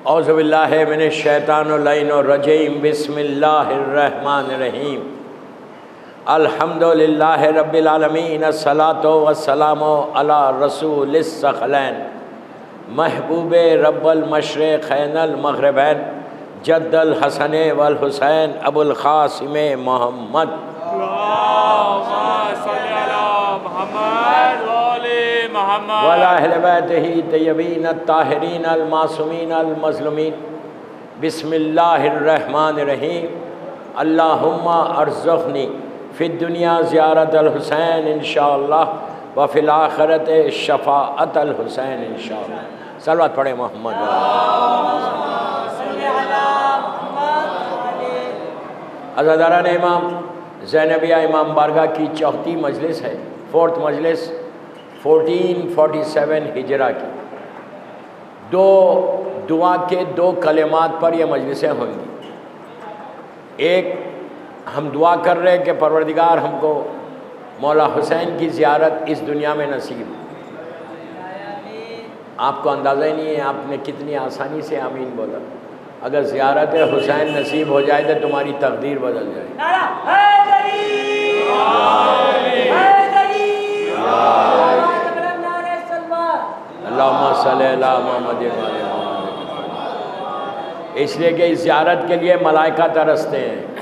औज़ुबिल्लाहि मिनश्शैतानिर्रजीम बिस्मिल्लाहिर्रहमानिर्रहीम अल्हम्दुलिल्लाहि रब्बिल आलमीन अस्सलातु वस्सलामु अला रसूलिस सखलैन महबूबे रब्बल मशरिक़ैनल मग़रिबैन जद्दल हसन वल हुसैन अबुल क़ासिम मोहम्मद वला अहले बैतिही तय्यबीन अत्ताहिरीन अल मासूमीन अल मज़लूमीन बिस्मिल्लाहिर्रहमानिर्रहीम अल्लाहुम्मा अर्ज़ुक़नी फ़िद दुनिया ज़ियारत अल हुसैन इंशाअल्लाह व फ़िल आख़िरत शफ़ाअत अल हुसैन इंशाअल्लाह। सलवत पढ़े मोहम्मद। अज़ादारान इमाम ज़ैनबिया इमाम बारगाह की चौथी मजलिस है, फोर्थ मजलिस 1447 हिजरा की। दो दुआ के दो कलेमात पर यह मजलिसें होंगी। एक, हम दुआ कर रहे हैं कि परवरदिगार हमको मौला हुसैन की ज़ियारत इस दुनिया में नसीब। आपको अंदाज़ा ही नहीं है आपने कितनी आसानी से आमीन बोला। अगर ज़ियारत हुसैन नसीब हो जाए तो तुम्हारी तकदीर बदल जाए। अल्लाहुम्मा सल्ली अला मुहम्मद। इसलिए कि इस ज़ियारत के लिए मलाइका तरसते हैं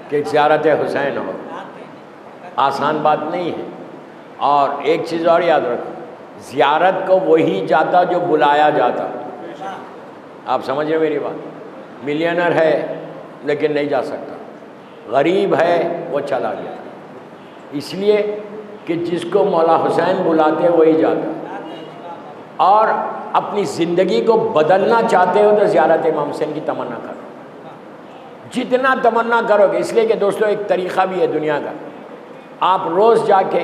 कि ज़ियारत हुसैन हो। आसान बात नहीं है। और एक चीज़ और याद रखो, ज़ियारत को वही जाता जो बुलाया जाता। आप समझ रहे मेरी बात? मिलियनर है लेकिन नहीं जा सकता, गरीब है वो चला गया। इसलिए कि जिसको मौला हुसैन बुलाते वही जाता। और अपनी ज़िंदगी को बदलना चाहते हो तो ज़ियारत इमाम हुसैन की तमन्ना करो, जितना तमन्ना करोगे। इसलिए कि दोस्तों एक तरीक़ा भी है दुनिया का। आप रोज़ जाके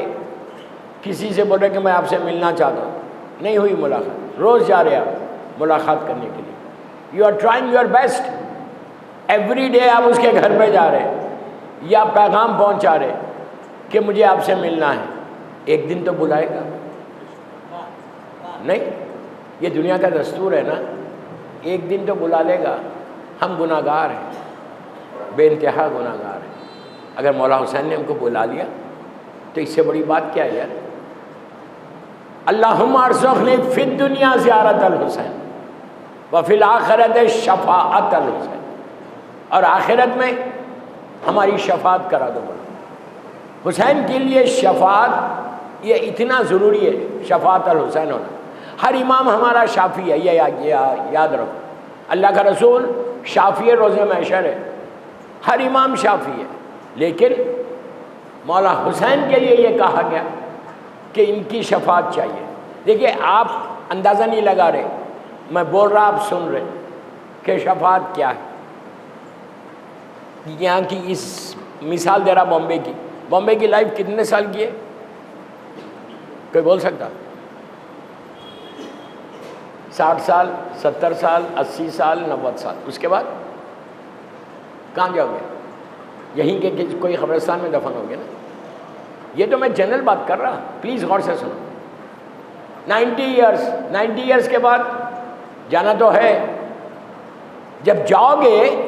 किसी से बोल रहे कि मैं आपसे मिलना चाहता हूँ, नहीं हुई मुलाकात, रोज़ जा रहे आप मुलाकात करने के लिए। You are trying your best, every day आप उसके घर पे जा रहे हैं या पैगाम पहुँचा रहे कि मुझे आपसे मिलना है। एक दिन तो बुलाएगा नहीं, ये दुनिया का दस्तूर है ना, एक दिन तो बुला लेगा। हम गुनाहगार हैं, बेइंतहा गुनाहगार हैं। अगर मौला हुसैन ने हमको बुला लिया तो इससे बड़ी बात क्या है यार। अल्लाहुम्मा अर्ज़ुक़नी फ़िद दुनिया ज़ियारत अल हुसैन व फ़िल आख़िरत शफ़ाअत अल हुसैन। और आखिरत में हमारी शफ़ाअत करा दो। हुसैन के लिए शफ़ाअत ये इतना ज़रूरी है, शफ़ाअत अल हुसैन होना। हर इमाम हमारा शाफ़ी है, ये याद रखो। अल्लाह का रसूल शाफ़ी रोज़े महशर है, हर इमाम शाफ़ी है। लेकिन मौला हुसैन के लिए ये कहा गया कि इनकी शफ़ाअत चाहिए। देखिए आप अंदाज़ा नहीं लगा रहे, मैं बोल रहा आप सुन रहे कि शफ़ाअत क्या है। यहाँ की इस मिसाल दे रहा बॉम्बे की लाइफ कितने साल की है, कोई बोल सकता? 60 साल, 70 साल, 80 साल, 90 साल। उसके बाद कहाँ जाओगे? यहीं के कोई कब्रिस्तान में दफन होगे ना। ये तो मैं जनरल बात कर रहा, प्लीज़ गौर से सुनो। 90 ईयर्स के बाद जाना तो है। जब जाओगे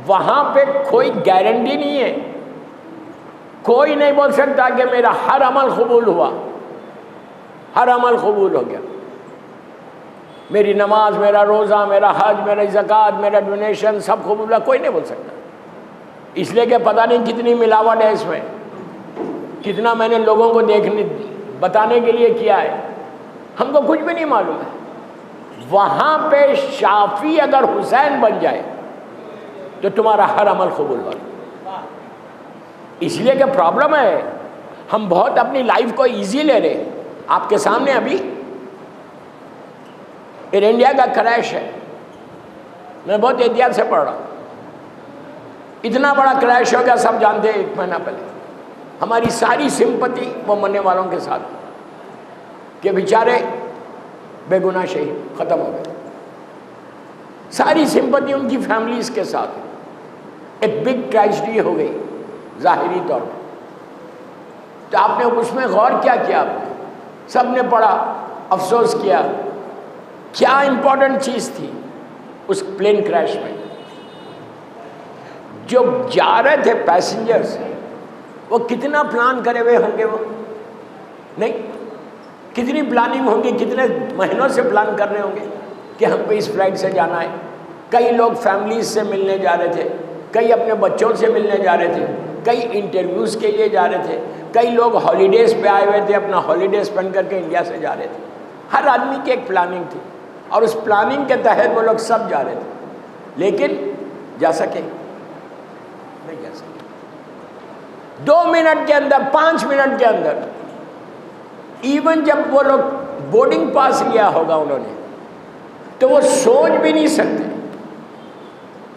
वहाँ पे कोई गारंटी नहीं है। कोई नहीं बोल सकता कि मेरा हर अमल कबूल हुआ, हर अमल कबूल हो गया। मेरी नमाज, मेरा रोज़ा, मेरा हज, मेरा ज़कात, मेरा डोनेशन सब कबूल हुआ, कोई नहीं बोल सकता। इसलिए कि पता नहीं कितनी मिलावट है इसमें, कितना मैंने लोगों को बताने के लिए किया है, हमको कुछ भी नहीं मालूम है। वहाँ पे शाफ़ी अगर हुसैन बन जाए तो तुम्हारा हर अमल कबूल हुआ। इसलिए कि प्रॉब्लम है, हम बहुत अपनी लाइफ को इजी ले रहे। आपके सामने अभी एयर इंडिया का क्रैश है, मैं बहुत एहतियात से पढ़ रहा हूँ। इतना बड़ा क्रैश हो गया, सब जानते हैं। 1 महीना पहले हमारी सारी सिंपति वो मरने वालों के साथ कि बेचारे बेगुनाह शहीद ख़त्म हो गए। सारी सिंपति उनकी फैमिलीज़ के साथ। एक बिग ट्रेजेडी हो गई ज़ाहिरी तौर पर। तो आपने उसमें गौर क्या किया? आपने सब ने पढ़ा, अफसोस किया क्या इंपॉर्टेंट चीज़ थी उस प्लेन क्रैश में? जो जा रहे थे पैसेंजर्स, वो कितना प्लान करे हुए होंगे? वो नहीं, कितनी प्लानिंग होगी, कितने महीनों से प्लान कर रहे होंगे कि हमको इस फ्लाइट से जाना है। कई लोग फैमिलीज से मिलने जा रहे थे, कई अपने बच्चों से मिलने जा रहे थे, कई इंटरव्यूज़ के लिए जा रहे थे, कई लोग हॉलीडेज़ पे आए हुए थे, अपना हॉलीडे स्पेंड करके इंडिया से जा रहे थे। हर आदमी की एक प्लानिंग थी और उस प्लानिंग के तहत वो लोग सब जा रहे थे, लेकिन जा सके नहीं जा सके। 2 मिनट के अंदर, 5 मिनट के अंदर, इवन जब वो लोग बोर्डिंग पास लिया होगा उन्होंने, तो वो सोच भी नहीं सकते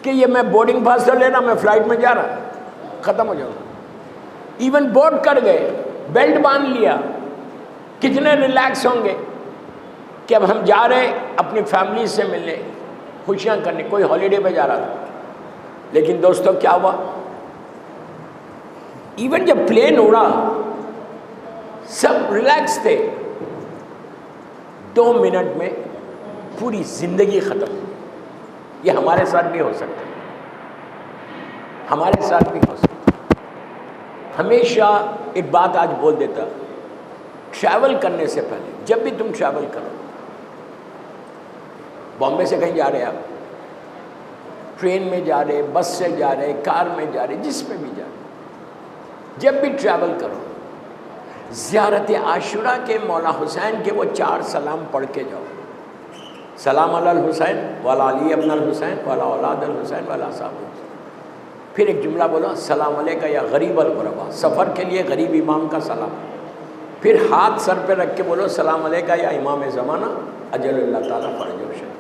कि ये मैं बोर्डिंग पास तो लेना, मैं फ्लाइट में जा रहा, ख़त्म हो जाऊंगा। इवन बोर्ड कर गए, बेल्ट बांध लिया, कितने रिलैक्स होंगे कि अब हम जा रहे अपनी फैमिली से मिलने, खुशियां करने, कोई हॉलीडे पे जा रहा था। लेकिन दोस्तों क्या हुआ? इवन जब प्लेन उड़ा सब रिलैक्स थे, 2 मिनट में पूरी जिंदगी खत्म। ये हमारे साथ भी हो सकता है, हमारे साथ भी हो सकता है। हमेशा एक बात आज बोल देता, ट्रैवल करने से पहले, जब भी तुम ट्रैवल करो, बॉम्बे से कहीं जा रहे आप, ट्रेन में जा रहे, बस से जा रहे, कार में जा रहे, जिस पे भी जा रहे, जब भी ट्रैवल करो, ज़ियारत आशुरा के मौला हुसैन के वो 4 सलाम पढ़ के जाओ। सलाम अलल हुसैन वाला अली अब्न अल हुसैन वाला औलाद अल हुसैन वाला साहब। फिर एक जुमला बोलो, सलाम अलैका या गरीब अल गुरबा, सफ़र के लिए गरीब इमाम का सलाम। फिर हाथ सर पे रख के बोलो, सलाम अलैका या इमाम ज़माना अजल्ला ताला फरजो शरीफ।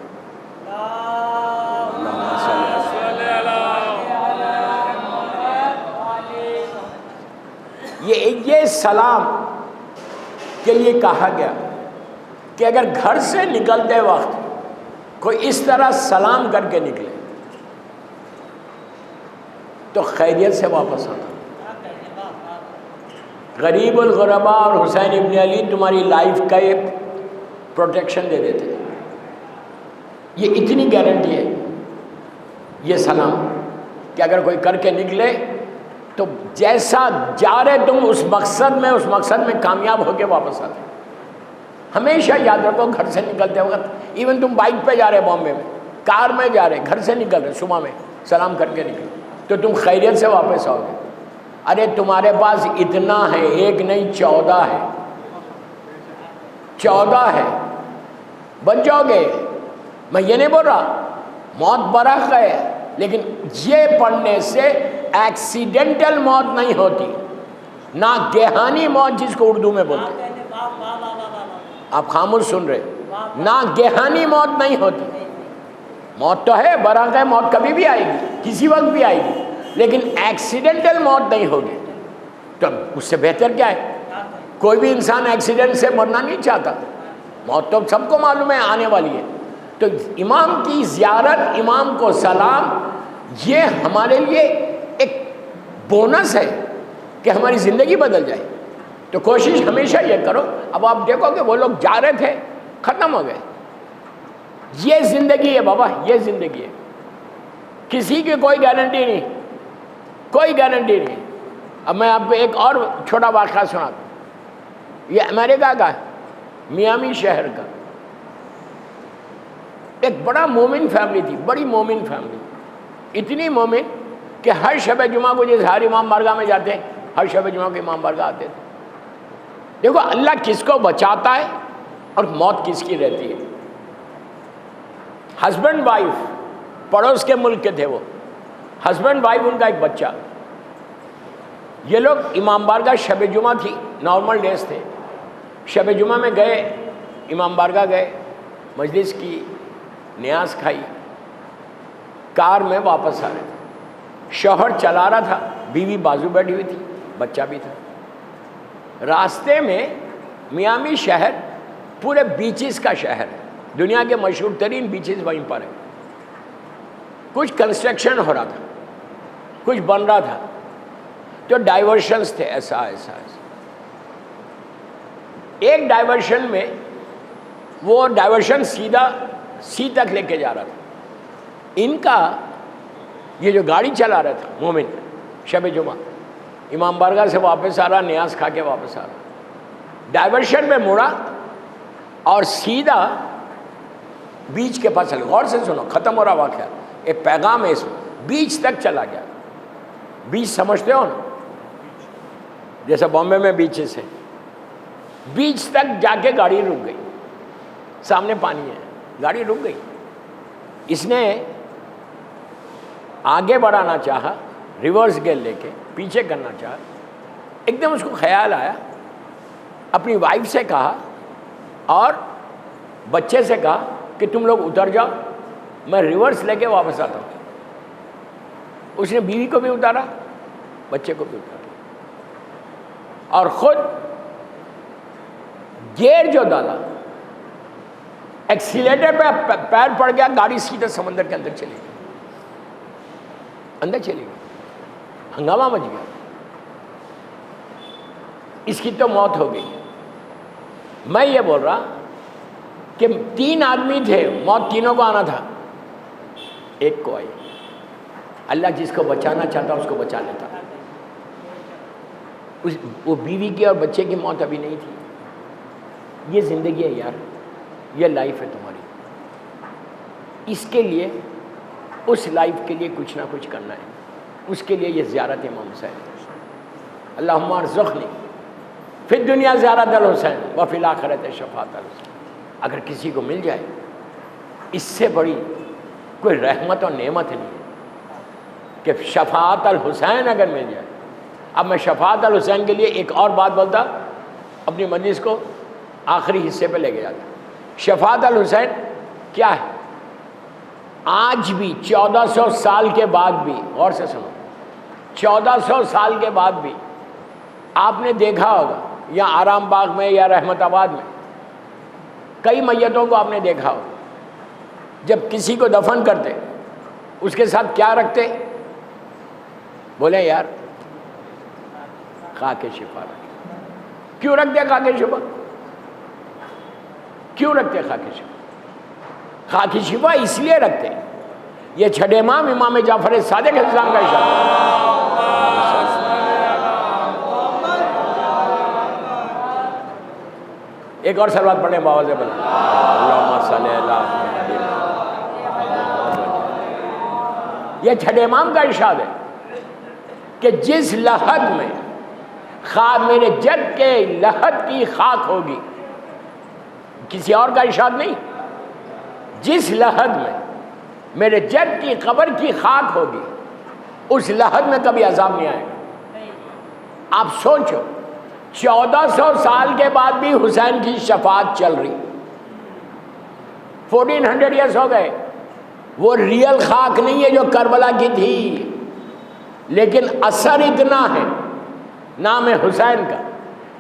ये सलाम के लिए कहा गया कि अगर घर से निकलते वक्त कोई इस तरह सलाम करके निकले तो खैरियत से वापस आता। गरीबुल गुरबा और हुसैन इब्न अली तुम्हारी लाइफ का एक प्रोटेक्शन दे देते। ये इतनी गारंटी है ये सलाम कि अगर कोई करके निकले तो जैसा जा रहे तुम उस मकसद में कामयाब होके वापस आते। हमेशा याद रखो, घर से निकलते वक्त, इवन तुम बाइक पे जा रहे बॉम्बे में, कार में जा रहे, घर से निकल रहे, सुबह में सलाम करके निकले तो तुम खैरियत से वापस आओगे। अरे तुम्हारे पास इतना है, एक नहीं 14 है, 14 है, बच जाओगे। मैं ये नहीं बोल रहा मौत बरख है, लेकिन ये पढ़ने से एक्सीडेंटल मौत नहीं होती, ना गेहानी मौत जिसको उर्दू में बोलते हैं, आप खामोश सुन रहे, ना गेहानी मौत नहीं होती। मौत तो है, बरख है, मौत कभी भी आएगी, किसी वक्त भी आएगी, लेकिन एक्सीडेंटल मौत नहीं होगी। तो उससे बेहतर क्या है? कोई भी इंसान एक्सीडेंट से मरना नहीं चाहता, मौत तो सबको मालूम है आने वाली है। तो इमाम की ज़ियारत, इमाम को सलाम, ये हमारे लिए एक बोनस है कि हमारी ज़िंदगी बदल जाए। तो कोशिश हमेशा ये करो। अब आप देखो कि वो लोग जा रहे थे, ख़त्म हो गए। ये ज़िंदगी है बाबा, ये ज़िंदगी है, किसी की कोई गारंटी नहीं, कोई गारंटी नहीं। अब मैं आपको एक और छोटा वाक़या सुनाता हूँ। ये अमेरिका का, मियामी शहर का, एक बड़ा मोमिन फैमिली थी, बड़ी मोमिन फैमिली, इतनी मोमिन कि हर शब जुमा को जैसे हर इमाम बारगाह में जाते हैं, हर शब जुमा को इमाम बारगाह आते थे। देखो अल्लाह किसको बचाता है और मौत किसकी रहती है। हस्बैंड वाइफ, पड़ोस के मुल्क के थे वो, हस्बैंड वाइफ, उनका एक बच्चा। ये लोग इमाम बारगाह, शब जुमा थी, नॉर्मल डेज थे, शब जुमा में गए, इमाम बारगाह गए, मजलिस की, न्याज खाई, कार में वापस आ रहे थे। शौहर चला रहा था, बीवी बाजू बैठी हुई थी, बच्चा भी था। रास्ते में मियामी शहर पूरे बीचेस का शहर है, दुनिया के मशहूर तरीन बीचेस वहीं पर है। कुछ कंस्ट्रक्शन हो रहा था, कुछ बन रहा था, तो डाइवर्शंस थे, ऐसा ऐसा ऐसा। एक डाइवर्शन में, वो डाइवर्शन सीधा सी तक लेके जा रहा था। इनका ये जो गाड़ी चला रहा था मोमिन शब जुमा, इमाम बारगाह से वापस आ रहा, न्याज खा के वापस आ रहा, डाइवर्शन में मुड़ा और सीधा बीच के पास चल। गौर से सुनो, ख़त्म हो रहा वाक़या, एक पैगाम है इसमें। बीच तक चला गया। बीच समझते हो ना, जैसे बॉम्बे में बीचेस है, बीच तक जाके गाड़ी रुक गई। सामने पानी है, गाड़ी रुक गई। इसने आगे बढ़ाना चाहा, रिवर्स गियर लेके पीछे करना चाहा। एकदम उसको ख्याल आया, अपनी वाइफ से कहा और बच्चे से कहा कि तुम लोग उतर जाओ, मैं रिवर्स लेके वापस आता हूँ। उसने बीवी को भी उतारा, बच्चे को भी उतारा और खुद गियर जो डाला, एक्सीलेटर पे पैर पड़ गया, गाड़ी सीधा समंदर के अंदर चली गई, अंदर चली गई। हंगामा मच गया, इसकी तो मौत हो गई। मैं ये बोल रहा कि 3 आदमी थे, मौत तीनों को आना था, एक को आई। अल्लाह जिसको बचाना चाहता उसको बचा लेता। वो बीवी की और बच्चे की मौत अभी नहीं थी। ये ज़िंदगी है यार, ये लाइफ है तुम्हारी। इसके लिए, उस लाइफ के लिए कुछ ना कुछ करना है। उसके लिए ये ज़ियारत इमाम हुसैन। अल्लाहुम्मा अर्ज़ुक़नी फिद दुनिया ज़ियारत अल हुसैन व फिल आखिरत शफ़ाअत अल हुसैन। अगर किसी को मिल जाए, इससे बड़ी कोई रहमत और नेमत नहीं है कि शफ़ाअत अल हुसैन अगर मिल जाए। अब मैं शफ़ाअत अल हुसैन के लिए एक और बात बोलता, अपनी मजलिस को आखिरी हिस्से पे ले गया था। शफ़ाअत अल हुसैन क्या है? आज भी 1400 साल के बाद भी, और से सुनो, 1400 साल के बाद भी आपने देखा होगा, या आराम बाग में या रहमताबाद में कई मैयतों को आपने देखा होगा, जब किसी को दफन करते उसके साथ क्या रखते? बोले यार खाके शिफा रखते। क्यों रखते खाके शिफा? क्यों रखते खाके शिफा? खाकी शिफा इसलिए रखते, ये छठे इमाम इमाम जाफर सादिक अलैहिस्सलाम का इशारा है। एक और सलवात पढ़े बाबा से बोले, अल्लाहुम्मा सल्ली अला मुहम्मद। ये छठे इमाम का इशारा है कि जिस लहद में मेरे जद के लहद की खाक होगी, किसी और का इशारा नहीं, जिस लहद में मेरे जद की कब्र की खाक होगी, उस लहद में कभी अजाब नहीं आएगा। आप सोचो, 1400 साल के बाद भी हुसैन की शफात चल रही, 1400 ईयर्स हो गए। वो रियल खाक नहीं है जो करबला की थी, लेकिन असर इतना है नाम है हुसैन का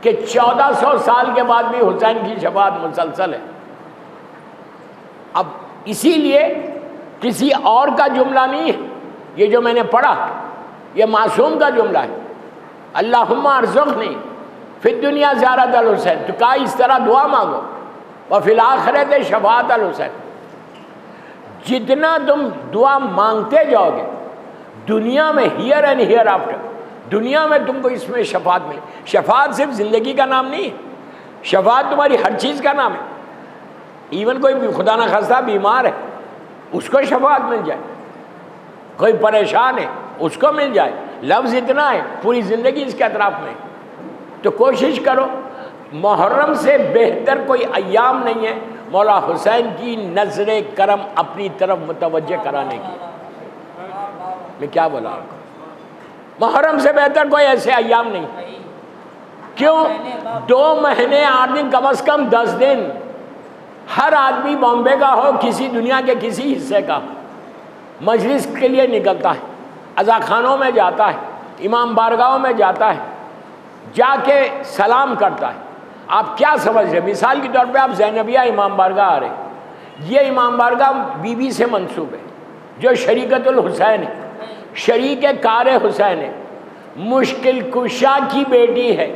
कि 1400 साल के बाद भी हुसैन की शफात मुसलसल है। अब इसीलिए किसी और का जुमला नहीं है, ये जो मैंने पढ़ा ये मासूम का जुमला है। अल्लाहुम्मा अर्ज़ुक़नी फिद दुनिया ज़ियारत अल हुसैन। तो कहा इस तरह दुआ मांगो, व फिल आखिरत शफ़ाअत अल हुसैन। जितना तुम दुआ मांगते जाओगे दुनिया में, हियर एंड हियर आफ्टर, दुनिया में तुमको इसमें शफात मिले। शफात सिर्फ ज़िंदगी का नाम नहीं है, शफात तुम्हारी हर चीज़ का नाम है। इवन कोई खुदा न खास्ता बीमार है, उसको शफात मिल जाए, कोई परेशान है उसको मिल जाए। लफ्ज़ इतना है, पूरी ज़िंदगी इसके अतराफ़ में। तो कोशिश करो, मुहर्रम से बेहतर कोई अय्याम नहीं है मौला हुसैन की नज़र करम अपनी तरफ मुतवज्जे कराने की। मैं क्या बोला आपको, मुहर्रम से बेहतर कोई ऐसे अय्याम नहीं। क्यों? 2 महीने 8 दिन, कम से कम 10 दिन हर आदमी बॉम्बे का हो, किसी दुनिया के किसी हिस्से का, मजलिस के लिए निकलता है, अज़ाखानों में जाता है, इमाम बारगाहों में जाता है, जाके सलाम करता है। आप क्या समझ रहे? मिसाल के तौर पे आप ज़ैनबिया इमाम बारगाह आ रहे, ये इमाम बारगाह बीबी से मंसूब है, जो शरीकतुल हुसैन है, शरीक कार हुसैन है, मुश्किल कुशा की बेटी है,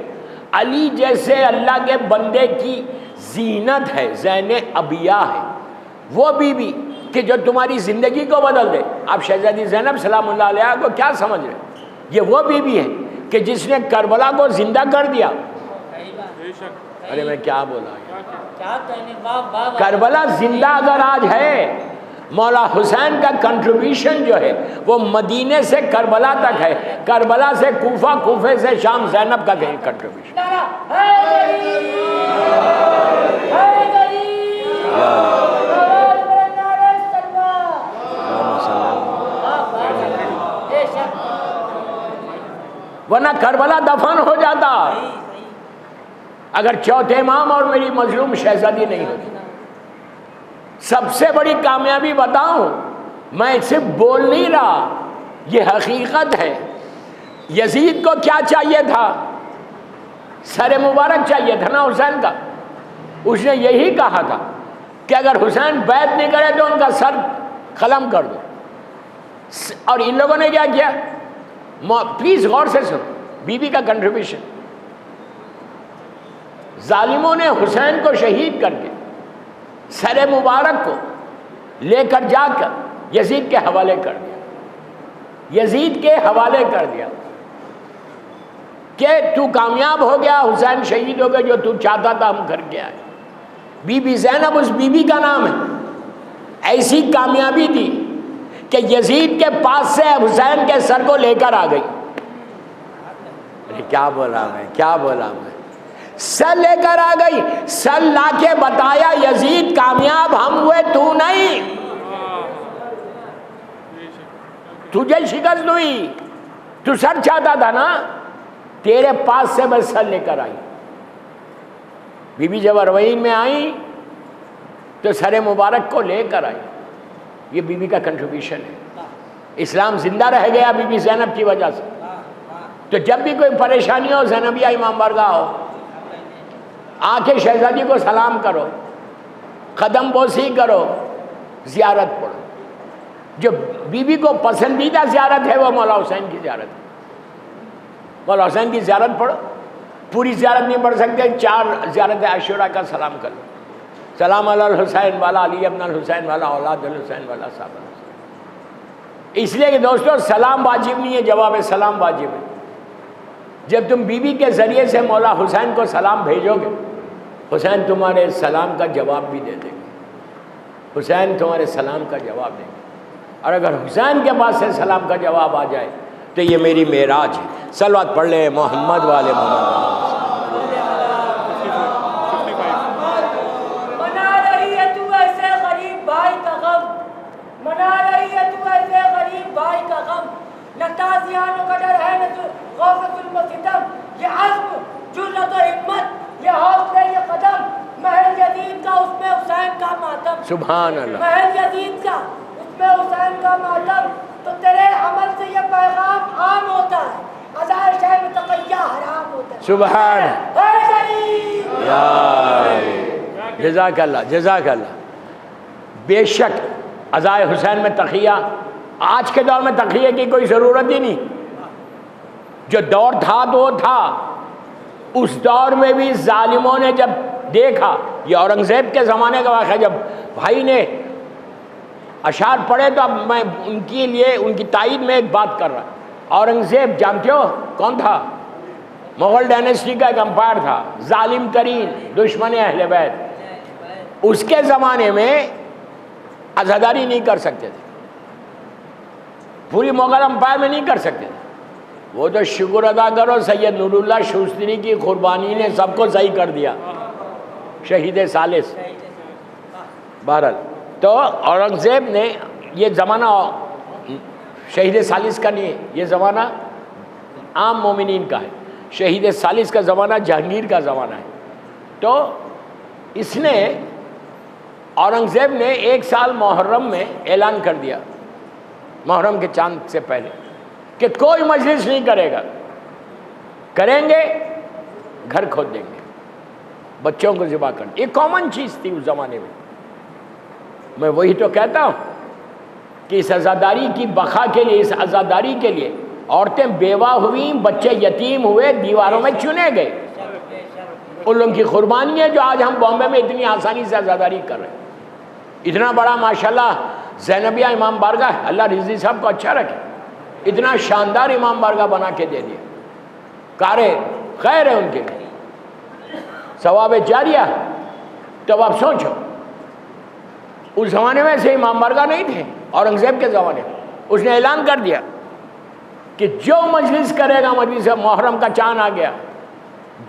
अली जैसे अल्लाह के बंदे की जीनत है, ज़ैन अबिया है, वो बीवी कि जो तुम्हारी ज़िंदगी को बदल दे। आप शहजादी ज़ैनब सलामुल्लाह अलैहा को क्या समझ रहे? ये वो बीवी है कि जिसने करबला को जिंदा कर दिया। अरे मैं क्या बोला, करबला जिंदा अगर आज है, मौला हुसैन का कंट्रीब्यूशन जो है वो मदीने से करबला तक है, करबला से कूफा, कूफे से शाम, ज़ैनब का कंट्रीब्यूशन। वरना करबला दफन हो जाता अगर चौथे इमाम और मेरी मजलूम शहजादी नहीं होती। सबसे बड़ी कामयाबी बताऊं, मैं सिर्फ बोल नहीं रहा, ये हकीकत है। यजीद को क्या चाहिए था? सर मुबारक चाहिए था ना हुसैन का। उसने यही कहा था कि अगर हुसैन बैत नहीं करे तो उनका सर कलम कर दो। और इन लोगों ने क्या किया? प्लीज गौर से सुनो बीबी का कंट्रीब्यूशन। जालिमों ने हुसैन को शहीद करके सर मुबारक को लेकर जाकर यजीद के हवाले कर दिया। यजीद के हवाले कर दिया कि तू कामयाब हो गया, हुसैन शहीद हो गया, जो तू चाहता था हम करके आए। बीबी ज़ैनब उस बीबी का नाम है। ऐसी कामयाबी दी कि यजीद के पास से हुसैन के सर को लेकर आ गई। अरे क्या बोला मैं, सर लेकर आ गई। सर लाके बताया यजीद कामयाब हम हुए, तू नहीं। तुझे शिकस्त हुई, तू सर चाहता था ना, तेरे पास से मैं सर लेकर आई। बीबी जब अरवईन में आई तो सर मुबारक को लेकर आई। ये बीबी का कंट्रीब्यूशन है। इस्लाम जिंदा रह गया बीबी ज़ैनब की वजह से। तो जब भी कोई परेशानी हो, ज़ैनबिया इमाम बारगाह हो, आके शहजादी को सलाम करो, कदम बोसी करो, ज़ियारत पढ़ो। जो बीबी को पसंदीदा ज़ियारत है वो मौला हुसैन की ज़ियारत है। मौला हुसैन की ज़ियारत पढ़ो। पूरी ज़ियारत नहीं पढ़ सकते, 4 ज़ियारत आशूरा का सलाम कर लो। सलाम अलल हुसैन वाला अली अब्न हुसैन वाला औलाद हुसैन वाला साहब। इसलिए कि दोस्तों सलाम वाजिब नहीं है, जवाब सलाम वाजिब है। जब तुम बीबी के ज़रिए से मौला हुसैन को सलाम भेजोगे, हुसैन तुम्हारे सलाम का जवाब भी दे देंगे। हुसैन तुम्हारे सलाम का जवाब देंगे। और अगर हुसैन के पास से सलाम का जवाब आ जाए तो ये मेरी मेराज है। सलवात पढ़ ले मोहम्मद वाले मोहम्मद। मना रही है तू ऐसे गरीब भाई का गम, मना रही है तू ऐसे गरीब भाई का गम। न ताज़ियानों का डर है, न गौफ़तुल मसितम। ये अज़्म, जुर्रत और हिम्मत, ये हौसले, ये कदम। महल यजीद का उसमें हुसैन का मातम। सुभान अल्लाह। महल यजीद का उसमें हुसैन का मातम। तो तेरे अमल से ये पैगाम आम होता है, अज़ार शह में तक़य्या हराम होता है। सुभान जज़ाकल्लाह जज़ाकल्लाह। बेशक अज़ाए हुसैन में तक़िया, आज के दौर में तक़िया की कोई ज़रूरत ही नहीं। जो दौर था तो था। उस दौर में भी जालिमों ने जब देखा, ये औरंगज़ेब के ज़माने का वाक़या, जब भाई ने अशार पढ़े तो अब मैं उनके लिए, उनकी तायीद में एक बात कर रहा। औरंगज़ेब जानते हो कौन था? मुग़ल डायनेस्टी का एक अम्पायर था, जालिम तरीन दुश्मन अहले बैत। उसके ज़माने में अज़ादारी नहीं कर सकते थे, पूरी मुग़ल अम्पायर में नहीं कर सकते थे। वो तो शुक्र अदा करो, सैयद नूरुल्लाह शूस्तरी की कुर्बानी ने सबको सही कर दिया, शहीद सालिस। बहरहाल तो औरंगज़ेब ने, ये ज़माना शहीद सालिस का नहीं है, ये ज़माना आम मोमिनीन का है। शहीद सालिस का ज़माना जहांगीर का ज़माना है। तो इसने, औरंगज़ेब ने 1 साल मुहर्रम में ऐलान कर दिया, मुहर्रम के चांद से पहले, कि कोई मजलिस नहीं करेगा, करेंगे घर खोद देंगे, बच्चों को ज़िबा कर। ये कॉमन चीज़ थी उस ज़माने में। मैं वही तो कहता हूँ कि इस आज़ादारी की बखा के लिए, इस आज़ादारी के लिए औरतें बेवा हुई, बच्चे यतीम हुए, दीवारों में चुने गए। उन लोगों की कुर्बानी है जो आज हम बॉम्बे में इतनी आसानी से आज़ादारी कर रहे हैं। इतना बड़ा माशाल्लाह ज़ैनबिया इमाम बारगाह है, अल्लाह रिजवी साहब को अच्छा रखे, इतना शानदार इमाम बारगाह बना के दे दिया, कारे खैर है उनके लिए, सवाब जारिया। तो अब आप सोचो, उस ज़माने में ऐसे इमाम बारगाह नहीं थे, औरंगज़ेब के ज़माने में उसने ऐलान कर दिया कि जो मजलिस करेगा, मजलिस मुहर्रम का चांद आ गया,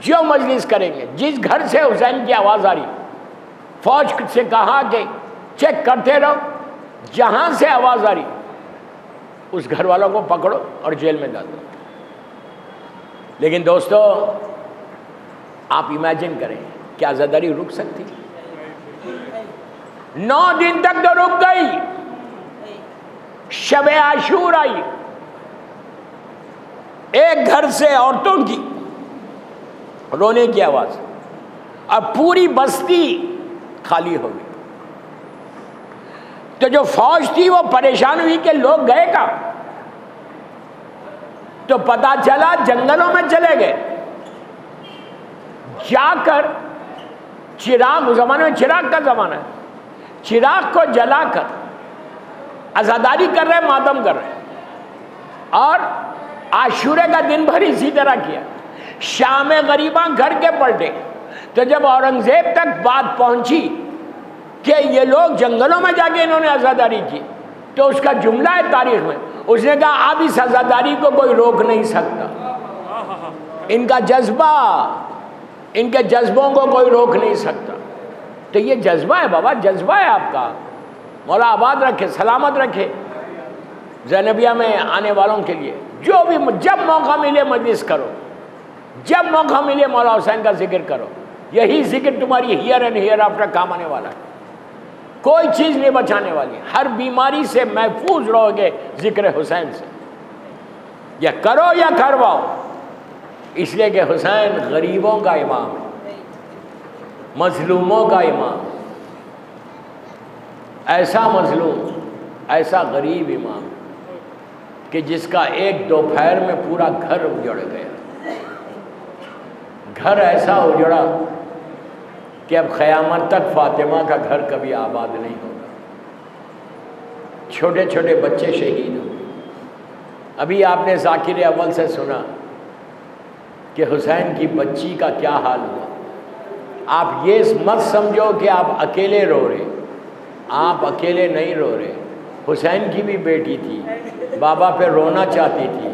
जो मजलिस करेंगे, जिस घर से हुसैन की आवाज़ आ रही, फौज से कहा कि चेक करते रहो, जहाँ से आवाज़ आ रही उस घर वालों को पकड़ो और जेल में डाल दो। लेकिन दोस्तों आप इमेजिन करें, क्या आज़ादारी रुक सकती? 9 दिन तक तो रुक गई। शब-ए आशूर आई, एक घर से औरतों की रोने की आवाज, और पूरी बस्ती खाली हो गई। तो जो फौज थी वो परेशान हुई कि लोग गए कहाँ? तो पता चला जंगलों में चले गए। जाकर चिराग, उस जमाने में चिराग का जमाना है, चिराग को जलाकर आज़ादारी कर रहे, मातम कर रहे, और आशूरे का दिन भर इसी तरह किया। शाम गरीबा घर के पलटे। तो जब औरंगजेब तक बात पहुंची कि ये लोग जंगलों में जाके इन्होंने आज़ादारी की, तो उसका जुमला है तारीख में, उसने कहा अब इस आज़ादारी को कोई रोक नहीं सकता, इनका जज्बा, इनके जज्बों को कोई रोक नहीं सकता। तो ये जज्बा है बाबा, जज्बा है आपका। मौला आबाद रखे, सलामत रखे ज़ैनबिया में आने वालों के लिए। जो भी जब मौका मिले मजलिस करो, जब मौका मिले मौला हुसैन का जिक्र करो। यही जिक्र तुम्हारी हियर एंड हियर आफ्टर काम आने वाला है, कोई चीज़ नहीं बचाने वाली। हर बीमारी से महफूज रहोगे जिक्र हुसैन से। या करो या करवाओ, इसलिए कि हुसैन गरीबों का इमाम है, मजलूमों का इमाम, ऐसा मजलूम, ऐसा गरीब इमाम कि जिसका एक दोपहर में पूरा घर उजड़ गया। घर ऐसा उजड़ा कि अब क़यामत तक फातिमा का घर कभी आबाद नहीं होगा। छोटे छोटे बच्चे शहीद हो गए। अभी आपने ज़ाकिर अव्वल से सुना कि हुसैन की बच्ची का क्या हाल हुआ। आप ये मत समझो कि आप अकेले रो रहे, आप अकेले नहीं रो रहे। हुसैन की भी बेटी थी, बाबा पे रोना चाहती थी,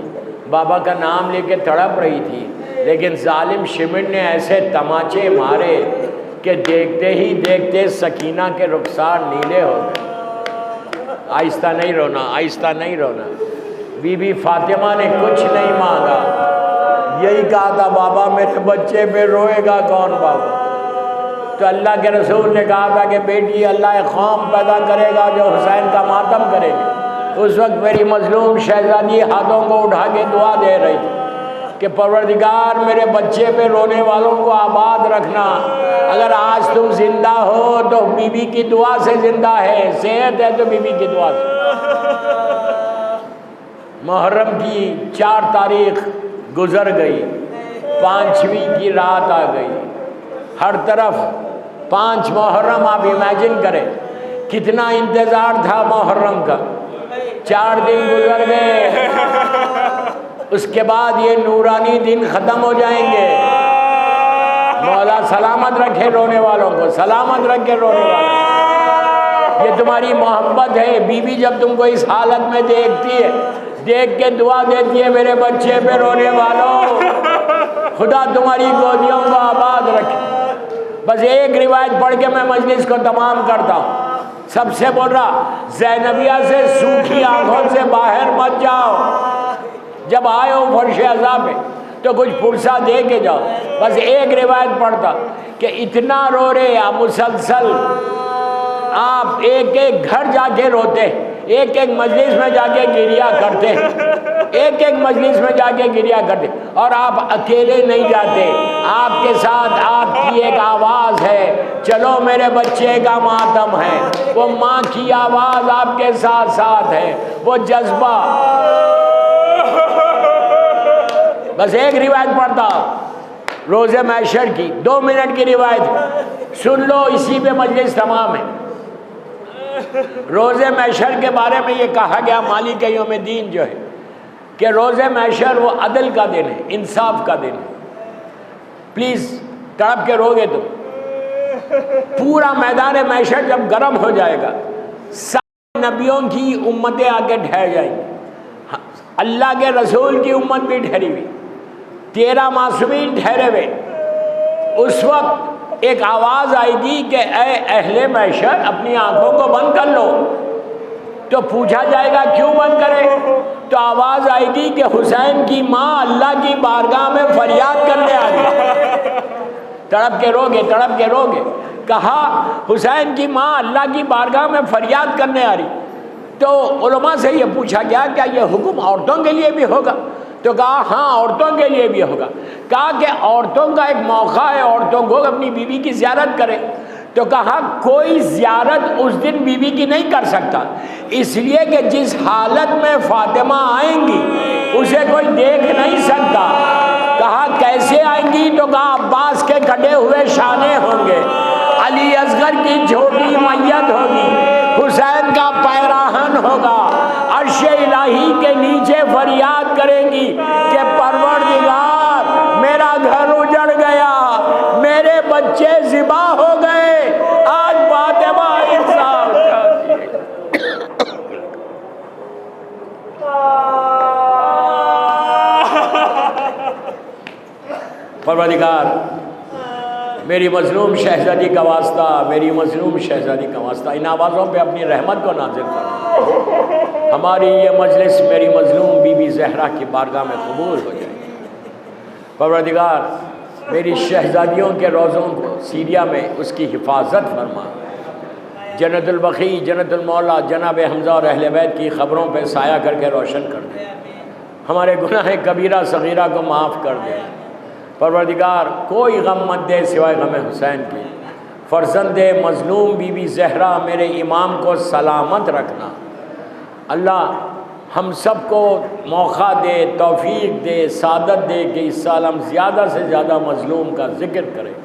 बाबा का नाम लेके तड़प रही थी, लेकिन जालिम शिमिर ने ऐसे तमाचे मारे कि देखते ही देखते सकीना के रुखसार नीले हो गए। आहिस्ता नहीं रोना, आहिस्ता नहीं रोना। बीबी फातिमा ने कुछ नहीं मांगा, यही कहा था बाबा मेरे बच्चे पे रोएगा कौन बाबा। तो अल्लाह के रसूल ने कहा था कि बेटी अल्लाह एक कौम पैदा करेगा जो हुसैन का मातम करेगी। उस वक्त मेरी मजलूम शहजादी हाथों को उठा के दुआ दे रही थी कि परवरदिगार मेरे बच्चे पे रोने वालों को आबाद रखना। अगर आज तुम जिंदा हो तो बीबी की दुआ से जिंदा है, सेहत है तो बीबी की दुआ से। मुहर्रम की 4 तारीख गुजर गई, 5वीं की रात आ गई। हर तरफ 5 मुहर्रम, आप इमेजिन करें कितना इंतज़ार था मुहर्रम का। 4 दिन गुजर गए, उसके बाद ये नूरानी दिन ख़त्म हो जाएंगे। मौला सलामत रखे रोने वालों को, सलामत रखे रोने वालों को। ये तुम्हारी मोहब्बत है। बीबी जब तुमको इस हालत में देखती है, देख के दुआ देती है मेरे बच्चे पे रोने वालों, खुदा तुम्हारी गोदियों को आबाद रखे। बस एक रिवायत पढ़ के मैं मजलिस को तमाम करता हूँ। सबसे बोल रहा, ज़ैनबिया से सूखी आंखों से बाहर मत जाओ। जब आए हो फर्श अज़ा पे तो कुछ फुर्सा दे के जाओ। बस एक रिवायत पढ़ता कि इतना रो रहे आप मुसलसल, आप एक एक घर जाके रोते, एक एक मजलिस में जाके गिरिया करते, एक एक मजलिस में जाके गिरिया करते। और आप अकेले नहीं जाते, आपके साथ आपकी एक आवाज़ है, चलो मेरे बच्चे का मातम है। वो माँ की आवाज़ आपके साथ साथ है, वो जज्बा। बस एक रिवायत पढ़ता रोज़े महशर की, 2 मिनट की रिवायत सुन लो, इसी पे मजलिस तमाम है। रोज़े महशर के बारे में ये कहा गया मालिक यौम दीन जो है कि रोज़े महशर वो अदल का दिन है, इंसाफ का दिन है। प्लीज़ तड़प के रोगे तुम। पूरा मैदान महशर जब गर्म हो जाएगा, सारे नबियों की उम्मतें आके ठहर जाएंगी, अल्लाह के रसूल की उम्मत भी ठहरी हुई, 13 मासूमीन ठहरे हुए। उस वक्त एक आवाज़ आएगी कि ऐ अहले महशर अपनी आंखों को बंद कर लो। तो पूछा जाएगा क्यों बंद करें? तो आवाज़ आएगी कि हुसैन की माँ अल्लाह की बारगाह में फरियाद करने आ गई। तड़प के रोगे, तड़प के रोगे। कहा हुसैन की माँ अल्लाह की बारगाह में फरियाद करने आ रही। तो उलमा से ये पूछा गया क्या ये हुक्म औरतों के लिए भी होगा? तो कहा हाँ औरतों के लिए भी होगा। कहा कि औरतों का एक मौका है, औरतों को अपनी बीवी की ज़ियारत करें। तो कहा कोई ज़ियारत उस दिन बीवी की नहीं कर सकता, इसलिए कि जिस हालत में फातिमा आएंगी उसे कोई देख नहीं सकता। कहा कैसे आएंगी? तो कहा अब्बास के कटे हुए शाने होंगे, अली असगर की छोटी मैयत होगी, हुसैन का पैराहन होगा, अर्श इलाही के नीचे फरियाद करेंगी कि परवरदिगार मेरा घर उजड़ गया, मेरे बच्चे ज़िबा हो गए, आज फातिमा इंसाफ करती है। परवरदिगार मेरी मजलूम शहजादी का वास्ता, मेरी मजलूम शहजादी का वास्ता, इन आवाज़ों पे अपनी रहमत को नाज़िल कर। हमारी ये मजलिस मेरी मजलूम बीबी ज़हरा की बारगाह में कबूल हो जाएगी। परवरदिगार मेरी शहजादियों के रोज़ों को सीरिया में उसकी हिफाजत फरमा। जन्नतुल बक़ी, जन्नतुल मौला, जनाब हमज़ा और अहले बैत की ख़बरों पर साया करके रोशन कर दे। हमारे गुनाह कबीरा सगीरा को माफ़ कर दे। परवरदिगार कोई गम मत दे सिवाय गम हुसैन की। फ़र्ज़ंद मज़लूम बीबी ज़हरा मेरे इमाम को सलामत रखना। अल्लाह हम सब को मौका दे, तौफ़ीक़ दे, सादत दे कि इस साल हम ज़्यादा से ज़्यादा मज़लूम का ज़िक्र करें,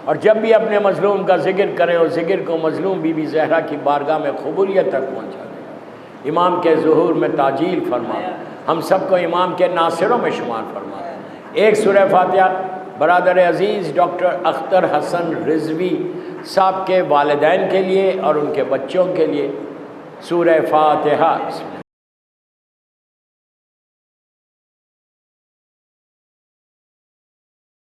और जब भी अपने मज़लूम का ज़िक्र करें और ज़िक्र को मज़लूम बीबी ज़हरा की बारगाह में क़बूलियत तक पहुँचा दें। इमाम के ज़ुहूर में ताजील फरमा, हम सब को इमाम के नासिरों में शुमार फरमा। एक सूरह फातिहा बरादर अज़ीज़ डॉक्टर अख्तर हसन रिज़वी साहब के वालिदैन के लिए और उनके बच्चों के लिए। सूरह फातिहा।